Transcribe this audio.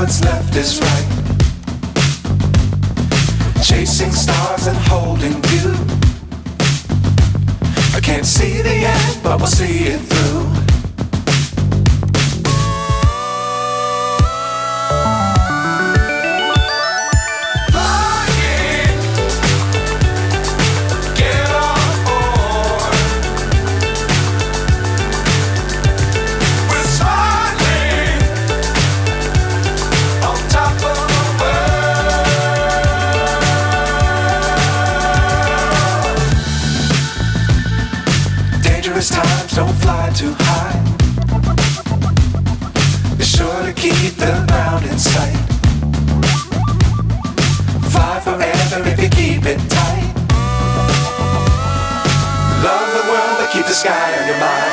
what's left is right. Chasing stars and holding you. I can't see the end, but we'll see it through. Times don't fly too high. Be sure to keep the ground in sight. Fly forever if you keep it tight. Love the world, but keep the sky on your mind.